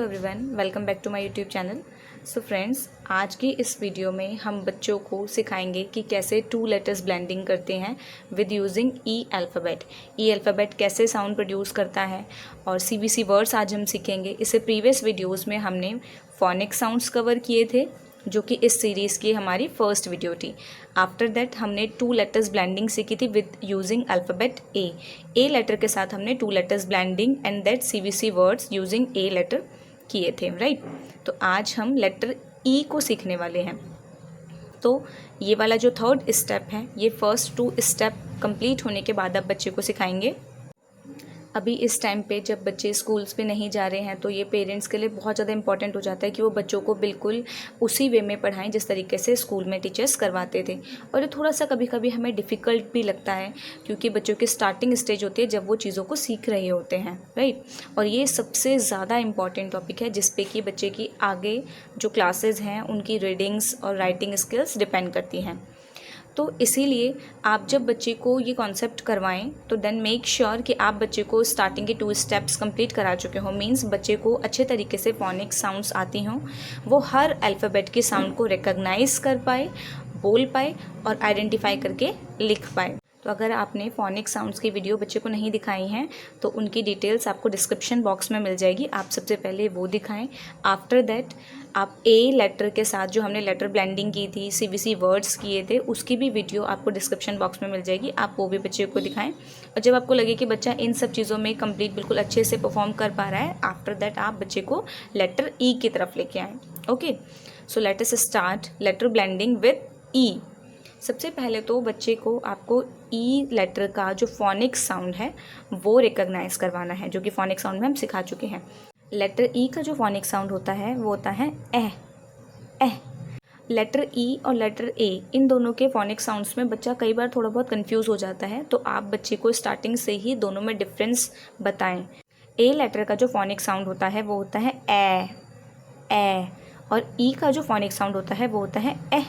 Everyone, welcome back to my YouTube channel. So friends, आज की इस वीडियो में हम बच्चों को सिखाएंगे कि कैसे टू लेटर्स ब्लेंडिंग करते हैं with using E alphabet. E alphabet कैसे साउंड प्रोड्यूस करता है और सीबीसी वर्ड्स आज हम सीखेंगे। इससे प्रीवियस वीडियोस में हमने फोनिक साउंड्स कवर किए थे, जो कि इस सीरीज़ की हमारी फर्स्ट वीडियो थी। आफ्टर दैट हमने टू लेटर्स ब्लेंडिंग सीखी थी with using alphabet A letter के साथ हमने two letters blending and that CBC words using A letter किए थे, राइट। तो आज हम लेटर ई को सीखने वाले हैं। तो ये वाला जो थर्ड स्टेप है, ये फर्स्ट टू स्टेप कंप्लीट होने के बाद आप बच्चे को सिखाएंगे। अभी इस टाइम पे जब बच्चे स्कूल्स पे नहीं जा रहे हैं तो ये पेरेंट्स के लिए बहुत ज़्यादा इंपॉर्टेंट हो जाता है कि वो बच्चों को बिल्कुल उसी वे में पढ़ाएं जिस तरीके से स्कूल में टीचर्स करवाते थे। और ये थोड़ा सा कभी कभी हमें डिफ़िकल्ट भी लगता है, क्योंकि बच्चों की स्टार्टिंग स्टेज होती है जब वो चीज़ों को सीख रहे होते हैं, राइट। और ये सबसे ज़्यादा इम्पॉर्टेंट टॉपिक है जिस पे कि बच्चे की आगे जो क्लासेज हैं उनकी रीडिंग्स और राइटिंग स्किल्स डिपेंड करती हैं। तो इसीलिए आप जब बच्चे को ये कॉन्सेप्ट करवाएं तो देन मेक श्योर कि आप बच्चे को स्टार्टिंग के 2 स्टेप्स कंप्लीट करा चुके हो। मींस बच्चे को अच्छे तरीके से फोनिक साउंड्स आती हों, वो हर अल्फ़ाबेट के साउंड को रिकॉग्नाइज कर पाए, बोल पाए और आइडेंटिफाई करके लिख पाए। तो अगर आपने फोनिक साउंड्स की वीडियो बच्चे को नहीं दिखाई हैं तो उनकी डिटेल्स आपको डिस्क्रिप्शन बॉक्स में मिल जाएगी। आप सबसे पहले वो दिखाएं। आफ्टर दैट आप ए लेटर के साथ जो हमने लेटर ब्लेंडिंग की थी, सीबीसी वर्ड्स किए थे, उसकी भी वीडियो आपको डिस्क्रिप्शन बॉक्स में मिल जाएगी। आप वो भी बच्चे को दिखाएं। और जब आपको लगे कि बच्चा इन सब चीज़ों में कंप्लीट बिल्कुल अच्छे से परफॉर्म कर पा रहा है, आफ्टर दैट आप बच्चे को लेटर ई की तरफ लेके आएँ। Okay, so let us start letter blending with E. सबसे पहले तो बच्चे को आपको ई लेटर का जो फोनिक साउंड है वो रिकॉग्नाइज करवाना है, जो कि फोनिक साउंड में हम सिखा चुके हैं। लेटर ई का जो फोनिक साउंड होता है वो होता है एह। लेटर ई और लेटर ए, इन दोनों के फोनिक साउंड्स में बच्चा कई बार थोड़ा बहुत कंफ्यूज हो जाता है, तो आप बच्चे को स्टार्टिंग से ही दोनों में डिफरेंस बताएं। ए लेटर का जो फोनिक साउंड होता है वो होता है ए, और ई का जो फोनिक साउंड होता है वो होता है एह।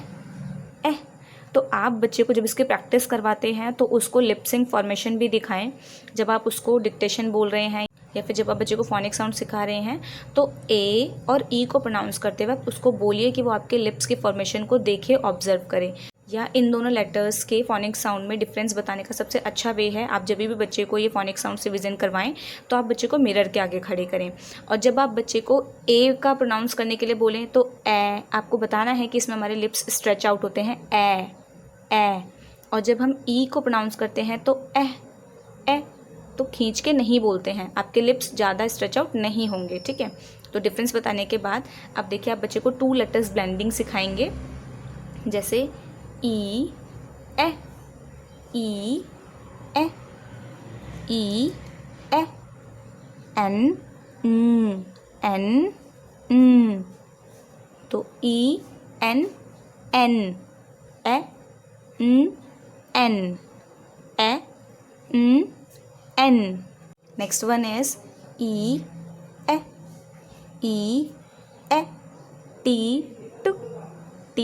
तो आप बच्चे को जब इसकी प्रैक्टिस करवाते हैं तो उसको लिप सिंक फॉर्मेशन भी दिखाएं। जब आप उसको डिक्टेशन बोल रहे हैं या फिर जब आप बच्चे को फोनिक साउंड सिखा रहे हैं तो ए और ई को प्रोनाउंस करते वक्त उसको बोलिए कि वो आपके लिप्स के फॉर्मेशन को देखे, ऑब्जर्व करे। या इन दोनों लेटर्स के फोनिक साउंड में डिफरेंस बताने का सबसे अच्छा वे है, आप जब भी बच्चे को ये फोनिक साउंड से विजन करवाएं तो आप बच्चे को मिरर के आगे खड़े करें। और जब आप बच्चे को ए का प्रोनाउंस करने के लिए बोलें तो ए, आपको बताना है कि इसमें हमारे लिप्स स्ट्रेच आउट होते हैं, ए। और जब हम ई को प्रोनाउंस करते हैं तो ए तो खींच के नहीं बोलते हैं, आपके लिप्स ज़्यादा स्ट्रेच आउट नहीं होंगे, ठीक है। तो डिफरेंस बताने के बाद अब देखिए, आप बच्चे को 2 लेटर्स ब्लेंडिंग सिखाएंगे, जैसे ई ए, ई ए, ई ए, एन एन। तो E N A N N. Next one is E T T T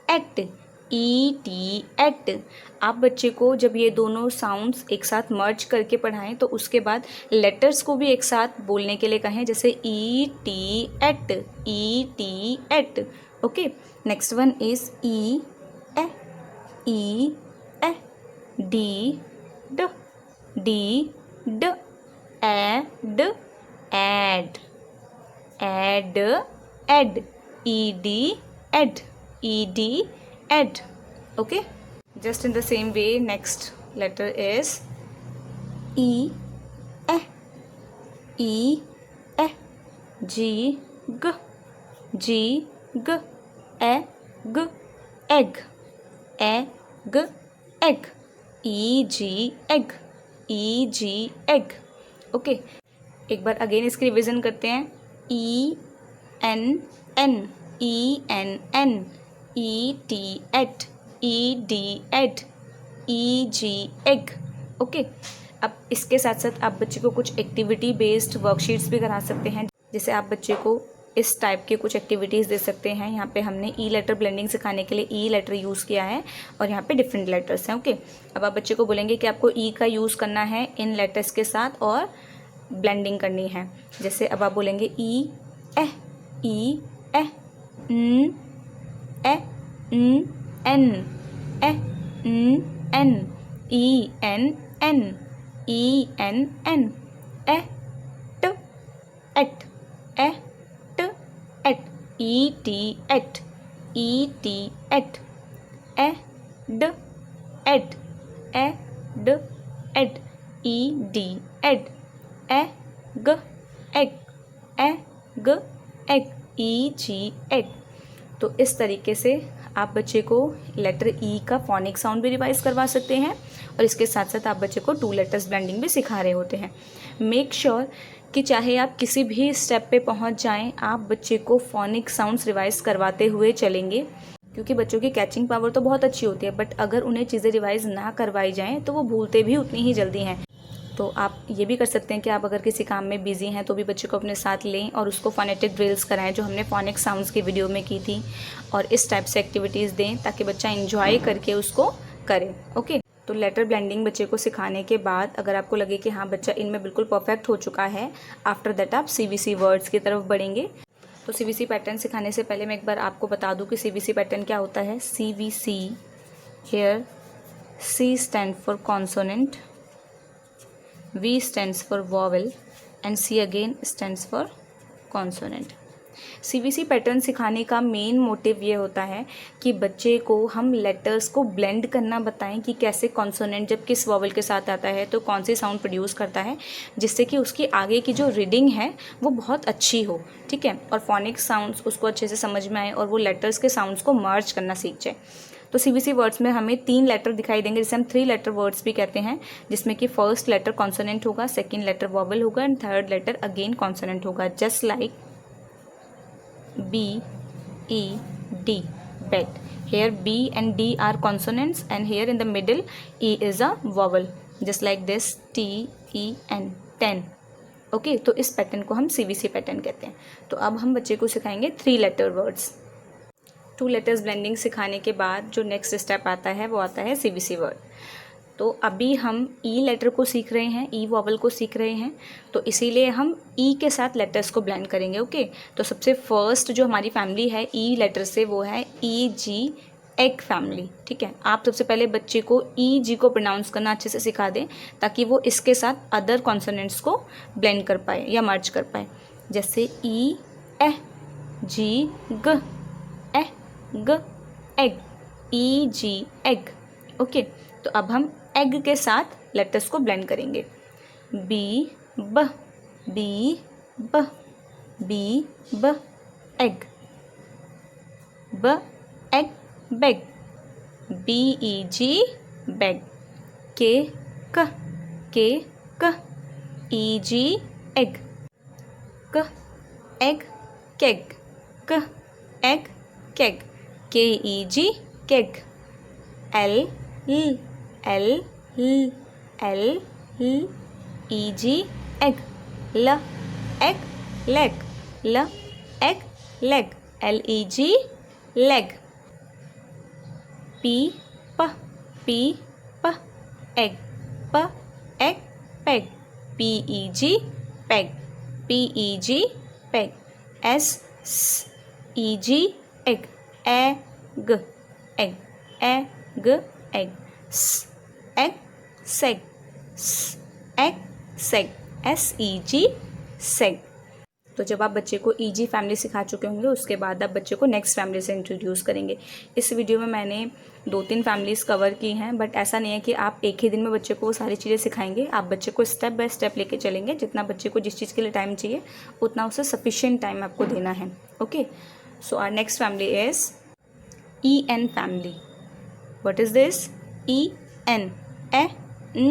at ET. आप बच्चे को जब ये दोनों साउंड्स एक साथ मर्ज करके पढ़ाएं तो उसके बाद लेटर्स को भी एक साथ बोलने के लिए कहें, जैसे ET at. Okay, next one is E D add ED. Okay, just in the same way, next letter is E G egg egg. Okay, एक बार अगेन इसकी रिविजन करते हैं। ENN ET ED EG egg. Okay, अब इसके साथ साथ आप बच्चे को कुछ एक्टिविटी बेस्ड वर्कशीट्स भी करा सकते हैं, जैसे आप बच्चे को इस टाइप के कुछ एक्टिविटीज़ दे सकते हैं। यहाँ पे हमने ई लेटर ब्लेंडिंग सिखाने के लिए ई लेटर यूज़ किया है और यहाँ पे डिफरेंट लेटर्स हैं। ओके, अब आप बच्चे को बोलेंगे कि आपको ई का यूज़ करना है इन लेटर्स के साथ और ब्लेंडिंग करनी है। जैसे अब आप बोलेंगे ई ए न ए न एन ए न N E N N E N N A ट एट ए ट at E T at A ड एट ए ड at E D at A ग एग ई जी एग। तो इस तरीके से आप बच्चे को लेटर ई का फोनिक साउंड भी रिवाइज करवा सकते हैं और इसके साथ साथ आप बच्चे को 2 लेटर्स ब्लेंडिंग भी सिखा रहे होते हैं। मेक श्योर कि चाहे आप किसी भी स्टेप पे पहुंच जाएं, आप बच्चे को फोनिक साउंड्स रिवाइज करवाते हुए चलेंगे, क्योंकि बच्चों की कैचिंग पावर तो बहुत अच्छी होती है, बट अगर उन्हें चीज़ें रिवाइज ना करवाई जाएँ तो वो भूलते भी उतनी ही जल्दी हैं। तो आप ये भी कर सकते हैं कि आप अगर किसी काम में बिजी हैं तो भी बच्चे को अपने साथ लें और उसको फोनेटिक ड्रिल्स कराएं जो हमने फोनिक साउंड्स की वीडियो में की थी, और इस टाइप से एक्टिविटीज़ दें ताकि बच्चा एंजॉय करके उसको करे। ओके, तो लेटर ब्लेंडिंग बच्चे को सिखाने के बाद अगर आपको लगे कि हाँ बच्चा इनमें बिल्कुल परफेक्ट हो चुका है, आफ्टर दैट आप CBC वर्ड्स की तरफ बढ़ेंगे। तो CBC पैटर्न सिखाने से पहले मैं एक बार आपको बता दूँ कि CBC पैटर्न क्या होता है। CBC, here C stand for consonant, V stands for vowel and C again stands for consonant। CBC pattern सिखाने का मेन मोटिव ये होता है कि बच्चे को हम लेटर्स को ब्लेंड करना बताएं कि कैसे कॉन्सोनेंट जब किस वॉवल के साथ आता है तो कौन सी साउंड प्रोड्यूस करता है, जिससे कि उसकी आगे की जो रीडिंग है वो बहुत अच्छी हो, ठीक है, और फोनिक साउंड्स उसको अच्छे से समझ में आए और वो लेटर्स के साउंड्स को मर्ज करना सीख जाए। तो CBC वर्ड्स में हमें 3 लेटर दिखाई देंगे, जिसे हम 3 लेटर वर्ड्स भी कहते हैं, जिसमें कि फर्स्ट लेटर कॉन्सोनेंट होगा, सेकंड लेटर वॉवल होगा and third letter again consonant होगा। Just like B, E, D, bed। Here B and D are consonants and here in the middle E is a vowel, just like this T, E, N, 10। Okay, तो इस pattern को हम CBC pattern कहते हैं। तो अब हम बच्चे को सिखाएंगे 3 लेटर वर्ड्स। 2 लेटर्स ब्लेंडिंग सिखाने के बाद जो नेक्स्ट स्टेप आता है वो आता है CBC वर्ड। तो अभी हम ई लेटर को सीख रहे हैं, ई वॉवल को सीख रहे हैं, तो इसीलिए हम ई के साथ लेटर्स को ब्लेंड करेंगे। ओके, तो सबसे फर्स्ट जो हमारी फैमिली है ई लेटर से वो है ई जी एग फैमिली, ठीक है। आप सबसे पहले बच्चे को ई जी को प्रोनाउंस करना अच्छे से सिखा दें ताकि वो इसके साथ अदर कॉन्सोनेंट्स को ब्लेंड कर पाए या मर्ज कर पाए। जैसे ई ए जी ग ए ग एग, ई जी एग। ओके, तो अब हम एग के साथ लेटर्स को ब्लेंड करेंगे। बी ब बी ब बी ब एग, ब eg beg, B E G beg. K क ई जी एग, क एग केग, क eg keg, K E G keg. L L E G eg, ल एग लेग, ल eg leg, L E G leg. P प eg, प eg peg, P E G peg, P E G peg. S E G eg, eg eg, eg eg. Eg seg, eg seg, S E G सेग। तो जब आप बच्चे को ई जी family सिखा चुके होंगे उसके बाद आप बच्चे को नेक्स्ट फैमिली से इंट्रोड्यूस करेंगे। इस वीडियो में मैंने 2-3 फैमिलीज़ कवर की हैं, बट ऐसा नहीं है कि आप एक ही दिन में बच्चे को वो सारी चीज़ें सिखाएंगे। आप बच्चे को स्टेप बाय स्टेप लेके चलेंगे। जितना बच्चे को जिस चीज़ के लिए टाइम चाहिए उतना उसे सफिशिएंट टाइम आपको देना है। Okay, so our next family is E N family. What is this? E N, ए न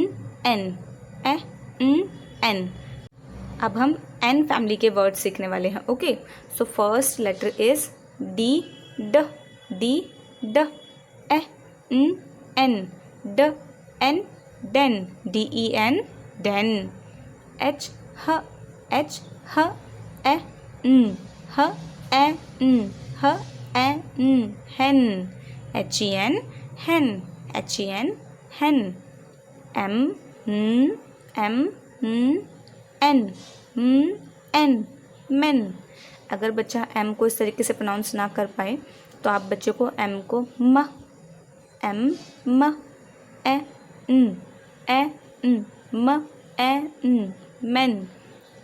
एन, ए न एन। अब हम एन फैमिली के वर्ड सीखने वाले हैं। Okay, so first letter is D ड, डी ड, ए न एन, ड N den, D E N den. H ह, ए न ह ए न ह ए न hen HEN hen HEN hen M N N men। अगर बच्चा M को इस तरीके से प्रोनाउंस ना कर पाए तो आप बच्चे को M को म ए न म ए न men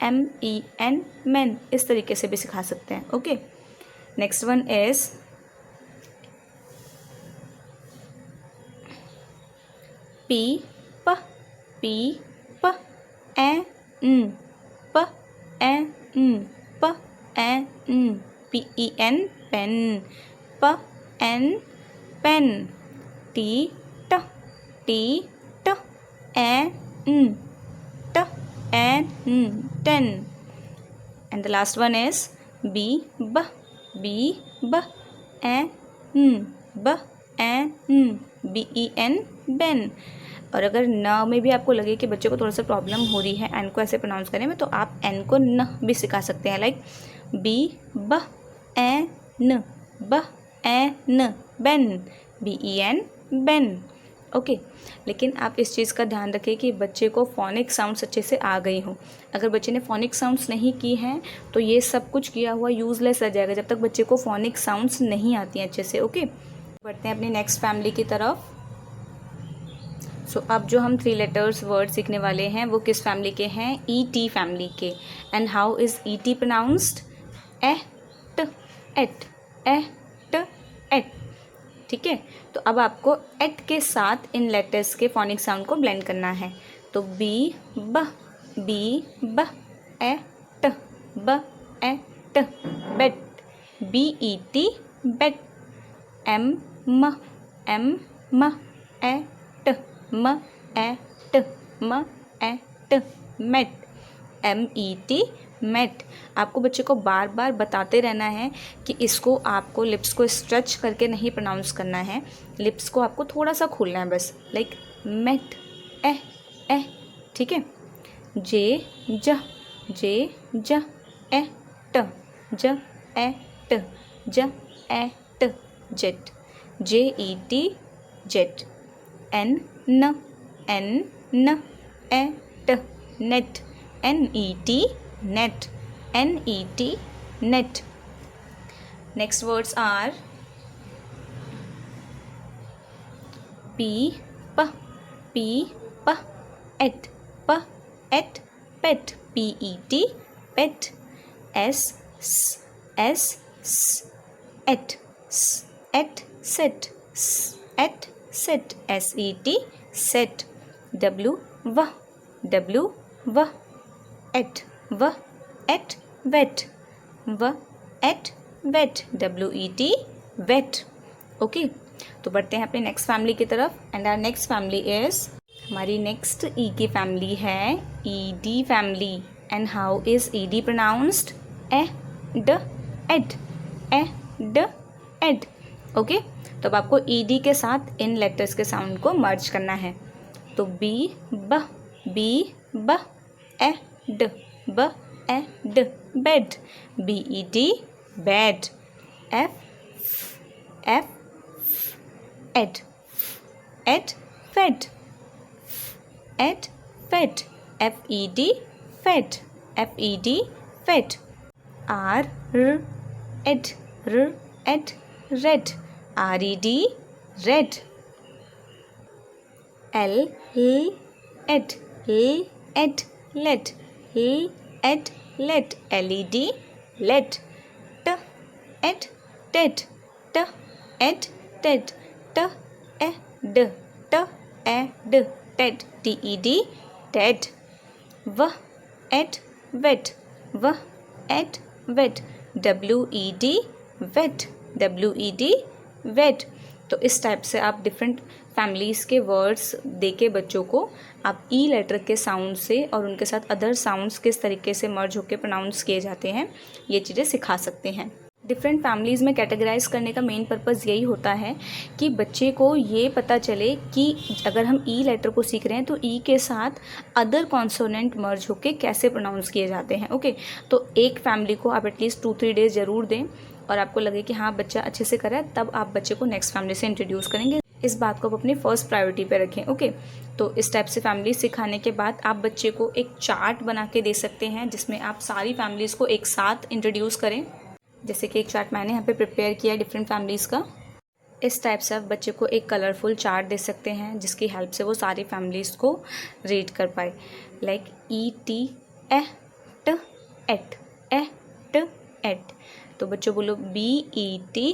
MEN men इस तरीके से भी सिखा सकते हैं। Okay, next one is P प ए न प ए न प ए न PEN पेन प एन पेन टी ट ए न ट ए न ten and the last one is B ब ए न ब ए न BEN बेन। और अगर न में भी आपको लगे कि बच्चे को थोड़ा सा प्रॉब्लम हो रही है एन को ऐसे प्रोनाउंस करने में, तो आप एन को न भी सिखा सकते हैं, लाइक बी ब ए न ब ए न बेन BEN बेन। ओके, लेकिन आप इस चीज़ का ध्यान रखें कि बच्चे को फोनिक साउंड्स अच्छे से आ गई हो। अगर बच्चे ने फोनिक साउंड्स नहीं की हैं तो ये सब कुछ किया हुआ यूज़लेस रह जाएगा जब तक बच्चे को फोनिक साउंड्स नहीं आती हैं अच्छे से। ओके, बढ़ते हैं अपनी नेक्स्ट फैमिली की तरफ। सो अब जो हम 3 लेटर्स वर्ड सीखने वाले हैं वो किस फैमिली के हैं? ET फैमिली के। And how is ET pronounced? At at. ठीक है, तो अब आपको एट के साथ इन लेटर्स के फोनिक साउंड को ब्लेंड करना है। तो बी ब at bet BET bet M at met MET met. आपको बच्चे को बार बार बताते रहना है कि इसको आपको लिप्स को स्ट्रेच करके नहीं प्रोनाउंस करना है, लिप्स को आपको थोड़ा सा खोलना है बस, लाइक मेट ए। ठीक है, जे j e t jet JET jet n et net NET net। Next words are p et pet PET pet s et set SET set w et wet wet WET wet। Okay, तो बढ़ते हैं अपने next family की तरफ। And our next family is, हमारी next E की family है ED family. And how is ED pronounced? Ed. Okay, तो अब आपको ED के साथ इन लेटर्स के साउंड को मर्ज करना है। तो B b ed bed BED bed ed fed FED fed fed R ed red RED red L ed LED LED ted TED TED TED wet WET WED wet। तो इस टाइप से आप different families के words देके बच्चों को आप ई letter के साउंड से और उनके साथ अदर साउंड्स किस तरीके से मर्ज होकर प्रोनाउंस किए जाते हैं ये चीज़ें सिखा सकते हैं। डिफरेंट फैमिलीज़ में कैटेगराइज करने का मेन पर्पज़ यही होता है कि बच्चे को ये पता चले कि अगर हम ई लेटर को सीख रहे हैं तो ई के साथ अदर कॉन्सोनेंट मर्ज होके कैसे प्रोनाउंस किए जाते हैं। ओके, तो एक फैमिली को आप एटलीस्ट 2-3 डेज ज़रूर दें और आपको लगे कि हाँ बच्चा अच्छे से कर रहा है, तब आप बच्चे को नेक्स्ट फैमिली से इंट्रोड्यूस करेंगे। इस बात को आप अपनी फर्स्ट प्रायोरिटी पे रखें। ओके, तो इस टाइप से फैमिली सिखाने के बाद आप बच्चे को एक चार्ट बना के दे सकते हैं जिसमें आप सारी फैमिलीज़ को एक साथ इंट्रोड्यूस करें। जैसे कि एक चार्ट मैंने यहाँ पे प्रिपेयर किया है डिफरेंट फैमिलीज़ का। इस टाइप से आप बच्चे को एक कलरफुल चार्ट दे सकते हैं जिसकी हेल्प से वो सारी फैमिलीज़ को रीड कर पाए। लाइक ET ट एट ट एट, तो बच्चों बोलो BET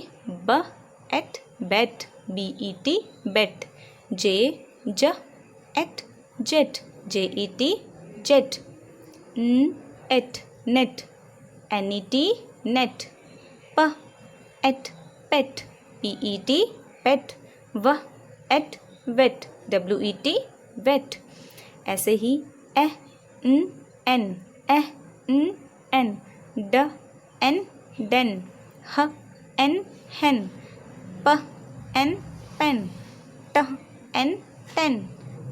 ब एट बेट, BET बेट। ज et jet, JET jet. Et net, NET net. प एट पेट, PET पेट। व एट वेट, WET वेट। ऐसे ही एन एन, ड एन डेन, ह एन हेन, प एन पेन, ट एन टेन,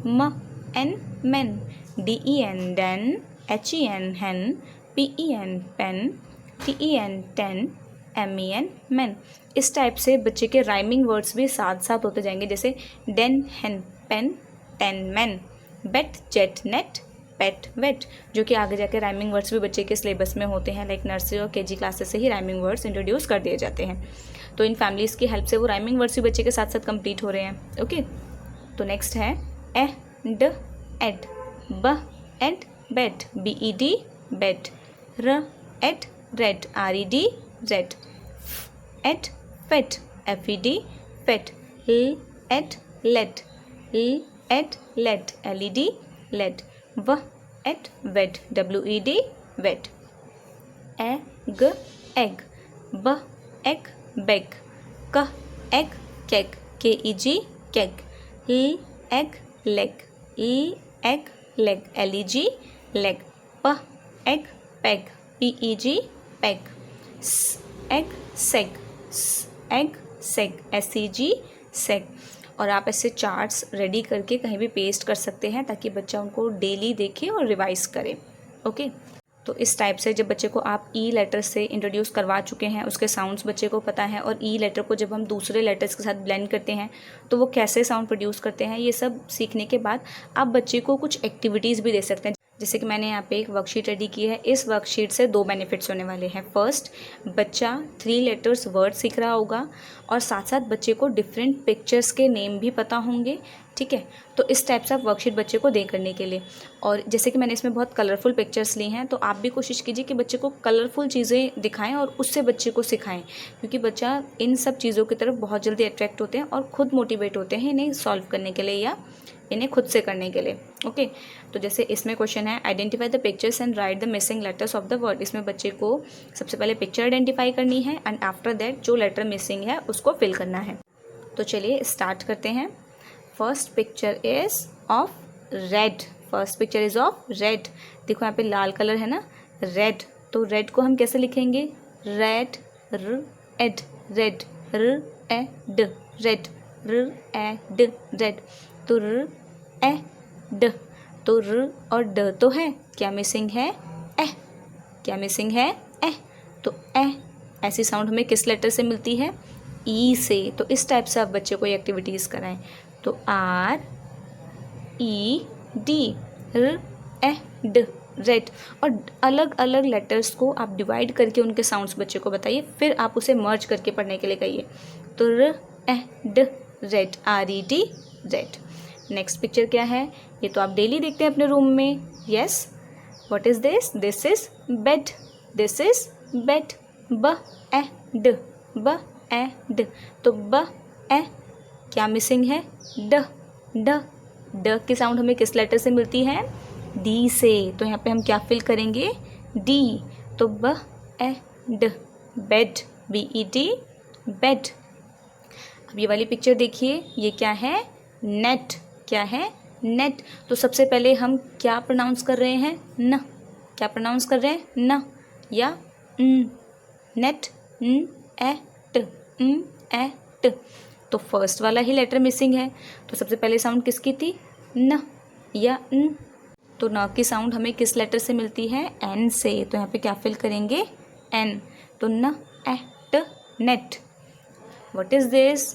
म en men, DEN den, HEN hen, PEN pen, TEN ten, MEN men. इस टाइप से बच्चे के राइमिंग वर्ड्स भी साथ साथ होते जाएंगे, जैसे डेन हेन पेन, टेन मैन, बेट जेट नेट, पेट वेट, जो कि आगे जाके राइमिंग वर्ड्स भी बच्चे के सिलेबस में होते हैं। लाइक नर्सरी और KG क्लासेस से ही राइमिंग वर्ड्स इंट्रोड्यूस कर दिए जाते हैं। तो इन फैमिलीज़ की हेल्प से वो राइमिंग वर्ड्स भी बच्चे के साथ साथ कंप्लीट हो रहे हैं। ओके, तो नेक्स्ट है ड एड, ब एड बेट, BED बेट। र ed red, RED red. Ed fed, FED fed. ल एट लेट, ल एट लेट, LED लेट। व eight wed, WED wed. Eg eg, ब एग बेग, क एग केक, KEG केक। ल eg leg, ल eg leg, LEG leg. प eg peg, PEG peg. स eg seg, स एग सेग, SEG सेग। और आप ऐसे चार्ट्स रेडी करके कहीं भी पेस्ट कर सकते हैं ताकि बच्चा उनको डेली देखे और रिवाइज करे। ओके, तो इस टाइप से जब बच्चे को आप ई लेटर से इंट्रोड्यूस करवा चुके हैं, उसके साउंड्स बच्चे को पता है, और ई लेटर को जब हम दूसरे लेटर्स के साथ ब्लेंड करते हैं तो वो कैसे साउंड प्रोड्यूस करते हैं, ये सब सीखने के बाद आप बच्चे को कुछ एक्टिविटीज़ भी दे सकते हैं। जैसे कि मैंने यहाँ पे एक वर्कशीट रेडी की है। इस वर्कशीट से 2 बेनिफिट्स होने वाले हैं। फर्स्ट, बच्चा 3 लेटर्स वर्ड सीख रहा होगा और साथ साथ बच्चे को डिफरेंट पिक्चर्स के नेम भी पता होंगे। ठीक है, तो इस टाइप से आप वर्कशीट बच्चे को दे करने के लिए, और जैसे कि मैंने इसमें बहुत कलरफुल पिक्चर्स ली हैं, तो आप भी कोशिश कीजिए कि बच्चे को कलरफुल चीज़ें दिखाएं और उससे बच्चे को सिखाएं, क्योंकि बच्चा इन सब चीज़ों की तरफ बहुत जल्दी अट्रैक्ट होते हैं और खुद मोटिवेट होते हैं इन्हें सॉल्व करने के लिए या इन्हें खुद से करने के लिए। ओके, तो जैसे इसमें क्वेश्चन है, identify the pictures and right the missing letters of the word. इसमें बच्चे को सबसे पहले पिक्चर आइडेंटिफाई करनी है एंड आफ्टर दैट जो लेटर मिसिंग है उसको फिल करना है। तो चलिए स्टार्ट करते हैं। First picture is of red, first picture is of red. देखो यहाँ पे लाल कलर है ना, रेड, तो रेड को हम कैसे लिखेंगे, रेड, र एड, रेड, र ए ड, रेड, र ए ड, रेड। तो र ए ड, तो र और ड तो है, क्या मिसिंग है, ए, क्या मिसिंग है, ए, तो ए ऐसी साउंड हमें किस लेटर से मिलती है, ई से। तो इस टाइप से आप बच्चे को ये एक्टिविटीज़ कराएं। तो R E D, र ए ड, रेड। और अलग अलग लेटर्स को आप डिवाइड करके उनके साउंड्स बच्चे को बताइए, फिर आप उसे मर्ज करके पढ़ने के लिए कहिए। तो र ए ड, red, RED red. Next picture क्या है, ये तो आप डेली देखते हैं अपने रूम में। Yes, what is this, this is bed, this is bed. ब ए ड, ब ए ड, तो ब ए क्या मिसिंग है, ड, ड, ड की साउंड हमें किस लेटर से मिलती है, डी से। तो यहाँ पे हम क्या फिल करेंगे, डी। तो ब ए ड, बेड, BED बेड। अब ये वाली पिक्चर देखिए, ये क्या है, नेट, क्या है, नेट। तो सबसे पहले हम क्या प्रोनाउंस कर रहे हैं, न, क्या प्रोनाउंस कर रहे हैं, न या नेट, एट, एट। तो फर्स्ट वाला ही लेटर मिसिंग है, तो सबसे पहले साउंड किसकी थी, न या न। तो न की साउंड हमें किस लेटर से मिलती है, एन से। तो यहाँ पे क्या फिल करेंगे, एन। तो न et net. What is this,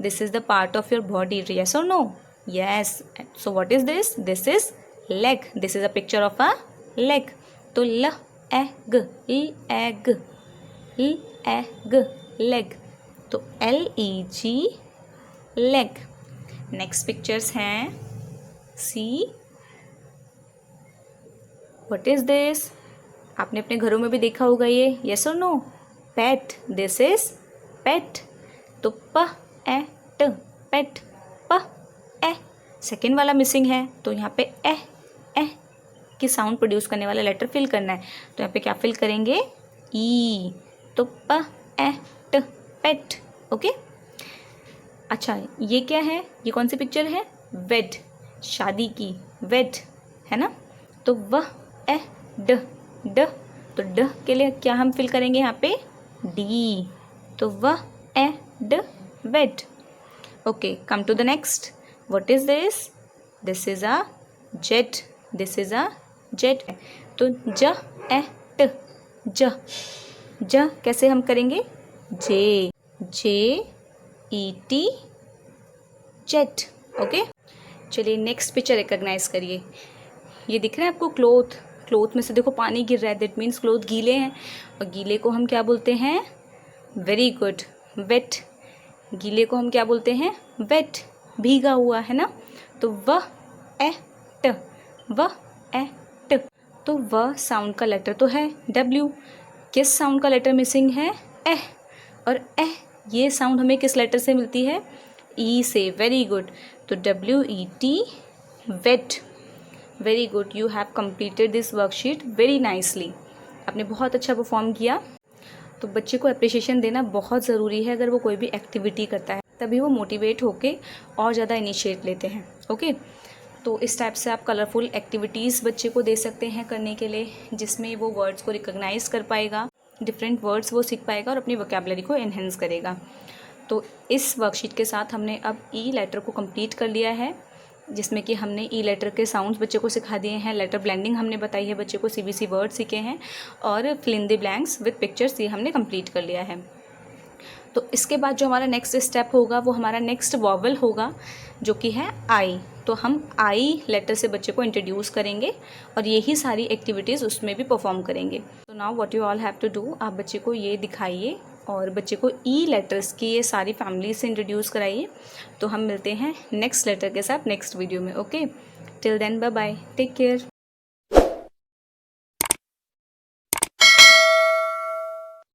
this is the part of your body, yes और no, yes. So what is this, this is leg, this is a picture of a leg. तो ल eg, eg, eg, leg. तो LEG, leg. Next pictures हैं, see. What is this, आपने अपने घरों में भी देखा होगा ये, यस और नो, पेट, दिस इज पेट। तो प एट, पेट, प ए। सेकेंड वाला मिसिंग है, तो यहाँ पे ए की साउंड प्रोड्यूस करने वाला लेटर फिल करना है। तो यहाँ पे क्या फिल करेंगे, ई। तो प एट, पेट। ओके। अच्छा, ये क्या है, ये कौन सी पिक्चर है, वेड, शादी की, वेड है ना। तो वह ए ड, ड। तो ड के लिए क्या हम फिल करेंगे यहाँ पे, डी। तो वह ए ड, wed. Okay, come to the next. What is this, this is a jet, this is a jet. तो ज एट, ज, ज कैसे हम करेंगे, जे, JET, जेट। ओके, चलिए नेक्स्ट पिक्चर रिकॉग्नाइज करिए। ये दिख रहा है आपको, क्लोथ, क्लोथ में से देखो पानी गिर रहा है, दैट मीन्स क्लोथ गीले हैं। और गीले को हम क्या बोलते हैं, वेरी गुड, वेट। गीले को हम क्या बोलते हैं, वेट, भीगा हुआ है ना। तो वह एट, वह एट। तो वह साउंड का लेटर तो है W, किस साउंड का लेटर मिसिंग है, ए। और ए ये साउंड हमें किस लेटर से मिलती है, ई से, वेरी गुड। तो WET, wet. Very good, you have completed this worksheet very nicely. आपने बहुत अच्छा परफॉर्म किया। तो बच्चे को अप्रिशिएशन देना बहुत ज़रूरी है, अगर वो कोई भी एक्टिविटी करता है तभी वो मोटिवेट होके और ज़्यादा इनिशिएट लेते हैं। ओके, तो इस टाइप से आप कलरफुल एक्टिविटीज़ बच्चे को दे सकते हैं करने के लिए, जिसमें वो वर्ड्स को रिकॉग्नाइज कर पाएगा, डिफरेंट वर्ड्स वो सीख पाएगा और अपनी वोकैबुलरी को एनहेंस करेगा। तो इस वर्कशीट के साथ हमने अब ई लेटर को कंप्लीट कर लिया है, जिसमें कि हमने ई लेटर के साउंड्स बच्चे को सिखा दिए हैं, लेटर ब्लेंडिंग हमने बताई है बच्चे को, CBC वर्ड सीखे हैं, और fill in the blanks with pictures ये हमने कंप्लीट कर लिया है। तो इसके बाद जो हमारा नेक्स्ट स्टेप होगा वो हमारा नेक्स्ट वॉवल होगा, जो कि है आई। तो हम आई लेटर से बच्चे को इंट्रोड्यूस करेंगे और यही सारी एक्टिविटीज़ उसमें भी परफॉर्म करेंगे। तो now what you all have to do, आप बच्चे को ये दिखाइए और बच्चे को ई लेटर्स की ये सारी फैमिली से इंट्रोड्यूस कराइए। तो हम मिलते हैं नेक्स्ट लेटर के साथ नेक्स्ट वीडियो में। Okay, till then bye bye, take care.